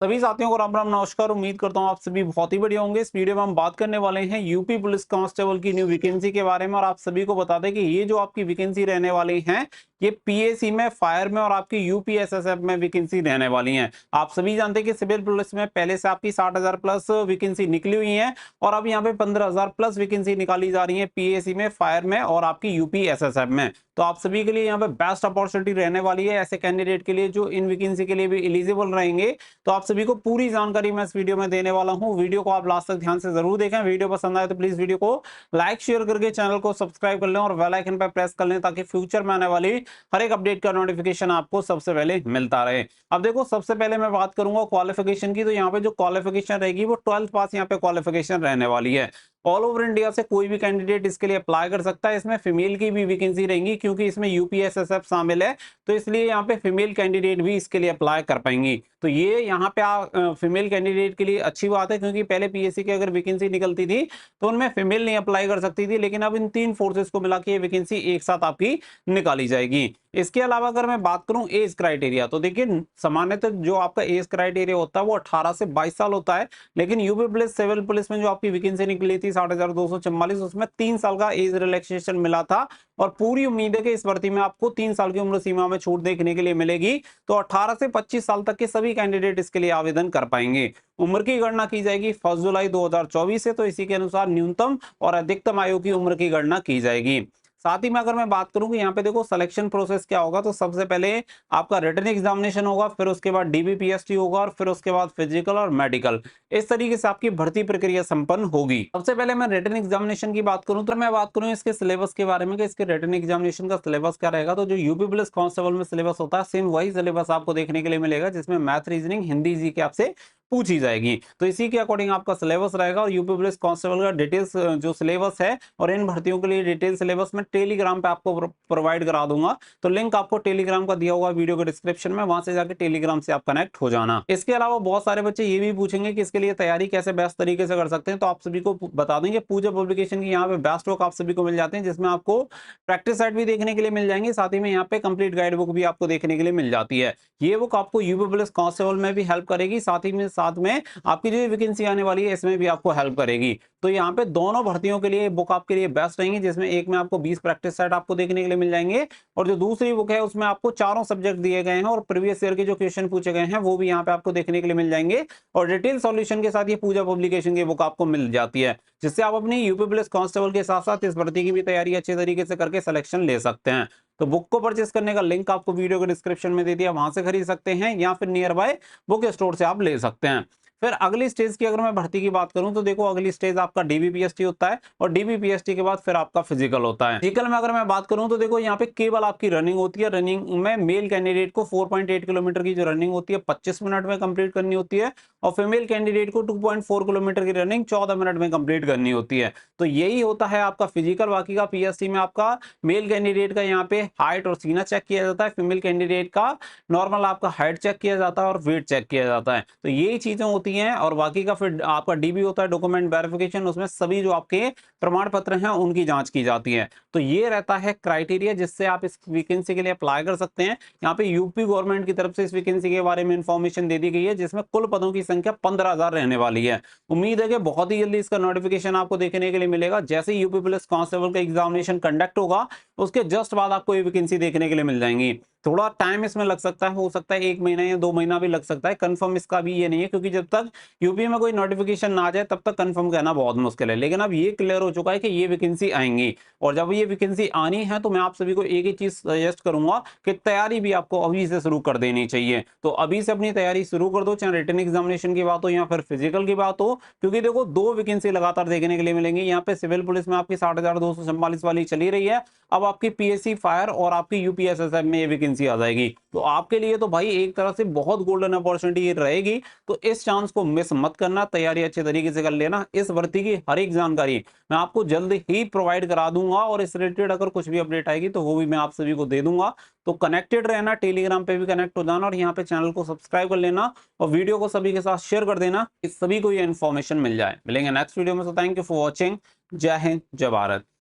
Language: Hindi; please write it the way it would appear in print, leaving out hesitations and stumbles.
सभी साथियों को राम राम नमस्कार। उम्मीद करता हूँ आप सभी बहुत ही बढ़िया होंगे। इस वीडियो में हम बात करने वाले हैं यूपी पुलिस कांस्टेबल की न्यू वैकेंसी के बारे में। और आप सभी को बता दें कि ये जो आपकी वैकेंसी रहने वाली है ये पीएसी में, फायर में और आपकी यूपीएसएसएफ में वैकेंसी रहने वाली है। आप सभी जानते हैं कि सिविल पुलिस में पहले से आपकी 60,000 प्लस वैकेंसी निकली हुई है और अब यहाँ पे 15,000 प्लस वैकेंसी निकाली जा रही है पीएसी में, फायर में और आपकी यूपीएसएसएफ में। तो आप सभी के लिए यहाँ पे बेस्ट अपॉर्चुनिटी रहने वाली है ऐसे कैंडिडेट के लिए जो इन वैकेंसी के लिए भी एलिजिबल रहेंगे। तो आप सभी को पूरी जानकारी मैं इस वीडियो में देने वाला हूं। वीडियो को आप लास्ट तक ध्यान से जरूर देखें। वीडियो पसंद आए तो प्लीज वीडियो को लाइक शेयर करके चैनल को सब्सक्राइब कर लें और बेल आइकन पर प्रेस कर लें ताकि फ्यूचर में आने वाली हर एक अपडेट का नोटिफिकेशन आपको सबसे पहले मिलता रहे। अब देखो, सबसे पहले मैं बात करूंगा क्वालिफिकेशन की। तो यहाँ पे जो क्वालिफिकेशन रहेगी वो 12th पास यहाँ पे क्वालिफिकेशन रहने वाली है। ऑल ओवर इंडिया से कोई भी कैंडिडेट इसके लिए अप्लाई कर सकता है। इसमें फीमेल की भी वैकेंसी रहेंगी क्योंकि इसमें यूपीएसएसएफ शामिल है, तो इसलिए यहाँ पे फीमेल कैंडिडेट भी इसके लिए अप्लाई कर पाएंगी। तो ये यहाँ पे फीमेल कैंडिडेट के लिए अच्छी बात है क्योंकि पहले पीएससी की अगर वैकेंसी निकलती थी तो उनमें फीमेल नहीं अप्लाई कर सकती थी, लेकिन अब इन तीन फोर्सेस को मिला के ये वैकेंसी एक साथ आपकी निकाली जाएगी। इसके अलावा अगर मैं बात करूं एज क्राइटेरिया, तो देखिए सामान्यतः जो आपका एज क्राइटेरिया होता है वो 18 से 22 साल होता है, लेकिन यूपी पुलिस सिविल पुलिस में जो आपकी वैकेंसी निकली थी 60,244, उसमें 3 साल का एज रिलैक्सेशन मिला था। और पूरी उम्मीद है कि इस भर्ती में आपको 3 साल की उम्र सीमा में छूट देखने के लिए मिलेगी। तो 18 से 25 साल तक के सभी कैंडिडेट इसके लिए आवेदन कर पाएंगे। उम्र की गणना की जाएगी 1 जुलाई 2024 से, तो इसी के अनुसार न्यूनतम और अधिकतम आयु की उम्र की गणना की जाएगी। साथ ही में अगर मैं बात करूं कि यहाँ पे देखो सिलेक्शन प्रोसेस क्या होगा, तो सबसे पहले आपका रिटन एग्जामिनेशन होगा, फिर उसके बाद डीबीपीएसटी होगा और फिर उसके बाद फिजिकल और मेडिकल। इस तरीके से आपकी भर्ती प्रक्रिया संपन्न होगी। सबसे पहले मैं रिटन एग्जामिनेशन की बात करूं तो मैं बात करूं इसके सिलेबस के बारे में कि इसके रिटन एग्जामिनेशन का सिलेबस क्या रहेगा। तो जो यूपी पुलिस कांस्टेबल में सिलेबस होता है सेम वही सिलेबस आपको देखने के लिए मिलेगा, जिसमें मैथ, रीजनिंग, हिंदी, जी के आपसे पूछी जाएगी। तो इसी के अकॉर्डिंग आपका सिलेबस रहेगा। और यूपी पुलिस कांस्टेबल का डिटेल्स जो सिलेबस है और इन भर्तियों के लिए डिटेल सिलेबस में टेलीग्राम पे आपको प्रोवाइड करा दूंगा। तो लिंक आपको टेलीग्राम का दिया होगा वीडियो के डिस्क्रिप्शन में, वहां से जाकर टेलीग्राम से आप कनेक्ट हो जाना। इसके अलावा बहुत सारे बच्चे ये भी पूछेंगे कि इसके लिए तैयारी कैसे बेस्ट तरीके से कर सकते हैं। तो आप सभी को बता देंगे पूजा पब्लिकेशन की यहाँ पे बेस्ट वर्क आप सभी को मिल जाते हैं, जिसमें आपको प्रैक्टिस सेट भी देखने के लिए मिल जाएंगे। साथ ही में यहाँ पे कंप्लीट गाइड बुक भी आपको देखने के लिए मिल जाती है। ये बुक आपको यूपी पुलिस कांस्टेबल में भी हेल्प करेगी, साथ में आपकी जो वैकेंसी आने वाली है इसमें भी आपको हेल्प करेगी। तो यहाँ पे दोनों भर्तियों के लिए बुक आपके लिए बेस्ट रहेंगी, जिसमें एक में आपको 20 प्रैक्टिस सेट आपको देखने के लिए मिल जाएंगे और जो दूसरी बुक है उसमें आपको चारों सब्जेक्ट दिए गए हैं और प्रीवियस ईयर के जो क्वेश्चन पूछे गए हैं वो भी यहाँ पे आपको देखने के लिए मिल जाएंगे। और डिटेल सॉल्यूशन के साथ ये पूजा पब्लिकेशन की बुक आपको मिल जाती है, जिससे आप अपनी यूपी पुलिस कांस्टेबल के साथ साथ इस भर्ती की भी तैयारी अच्छे तरीके से करके सिलेक्शन ले सकते हैं। तो बुक को परचेस करने का लिंक आपको वीडियो के डिस्क्रिप्शन में दे दिया, वहां से खरीद सकते हैं या फिर नियर बाय बुक स्टोर से आप ले सकते हैं। फिर अगली स्टेज की अगर मैं भर्ती की बात करूं तो देखो अगली स्टेज आपका डीबीपीएसटी होता है और डीबीपीएसटी के बाद फिर आपका फिजिकल होता है। फिजिकल में अगर मैं बात करूं तो देखो यहाँ पे केवल आपकी रनिंग होती है। रनिंग में मेल कैंडिडेट को 4.8 किलोमीटर की जो रनिंग होती है 25 मिनट में कंप्लीट करनी होती है और फीमेल कैंडिडेट को 2.4 किलोमीटर की रनिंग 14 मिनट में कंप्लीट करनी होती है। तो यही होता है आपका फिजिकल। बाकी का पीएसटी में आपका मेल कैंडिडेट का यहाँ पे हाइट और सीना चेक किया जाता है, फीमेल कैंडिडेट का नॉर्मल आपका हाइट चेक किया जाता है और वेट चेक किया जाता है। तो यही चीजें होती हैं। और बाकी का फिर आपका डीबी होता है, डॉक्यूमेंट वेरिफिकेशन, उसमें सभी जो आपके प्रमाण पत्र हैं उनकी जांच की जाती है। तो ये रहता है क्राइटेरिया जिससे आप इस वैकेंसी के लिए अप्लाई कर सकते हैं। यहाँ पे यूपी गवर्नमेंट की तरफ से इस वैकेंसी के बारे में इंफॉर्मेशन दे दी गई है, जिसमें कुल पदों की संख्या 15,000 रहने वाली है। उम्मीद है कि बहुत ही जल्दी इसका नोटिफिकेशन आपको देखने के लिए मिलेगा। जैसे ही यूपी पुलिस कांस्टेबल का एग्जामिनेशन कंडक्ट होगा उसके जस्ट बाद आपको ये वैकेंसी देखने के लिए मिल जाएंगी। थोड़ा टाइम इसमें लग सकता है, हो सकता है 1 महीना या 2 महीना भी लग सकता है। कंफर्म इसका भी ये नहीं है क्योंकि जब तक यूपी में कोई नोटिफिकेशन ना आ जाए तब तक कंफर्म कहना बहुत मुश्किल है। लेकिन अब ये क्लियर हो चुका है कि ये वैकेंसी आएंगी और जब ये वैकेंसी आनी है तो मैं आप सभी को एक ही चीज सजेस्ट करूंगा कि तैयारी भी आपको अभी से शुरू कर देनी चाहिए। तो अभी से अपनी तैयारी शुरू कर दो, चाहे रिटन एग्जामिनेशन की बात हो या फिर फिजिकल की बात हो, क्योंकि देखो 2 वैकेंसी लगातार देखने के लिए मिलेंगी। यहाँ पे सिविल पुलिस में आपकी 60,244 वाली चली रही है, अब आपकी पीएससी, फायर और आपकी यूपीएसएसएफ में ये वैकेंसी आ जाएगी। तो आपके लिए तो भाई एक तरह से बहुत गोल्डन अपॉर्चुनिटी रहेगी। तो इस चांस को मिस मत करना, तैयारी अच्छे तरीके से कर लेना। इस भर्ती की हर एक जानकारी मैं आपको जल्द ही प्रोवाइड करा दूंगा और इस रिलेटेड अगर कुछ भी अपडेट आएगी तो वो भी मैं आप सभी को दे दूंगा। तो कनेक्टेड रहना, टेलीग्राम पे भी कनेक्ट हो जाना और यहाँ पे चैनल को सब्सक्राइब कर लेना और वीडियो को सभी के साथ शेयर कर देना कि सभी को ये इन्फॉर्मेशन मिल जाए। मिलेंगे नेक्स्ट वीडियो में। तो थैंक यू फॉर वॉचिंग। जय हिंद, जय भारत।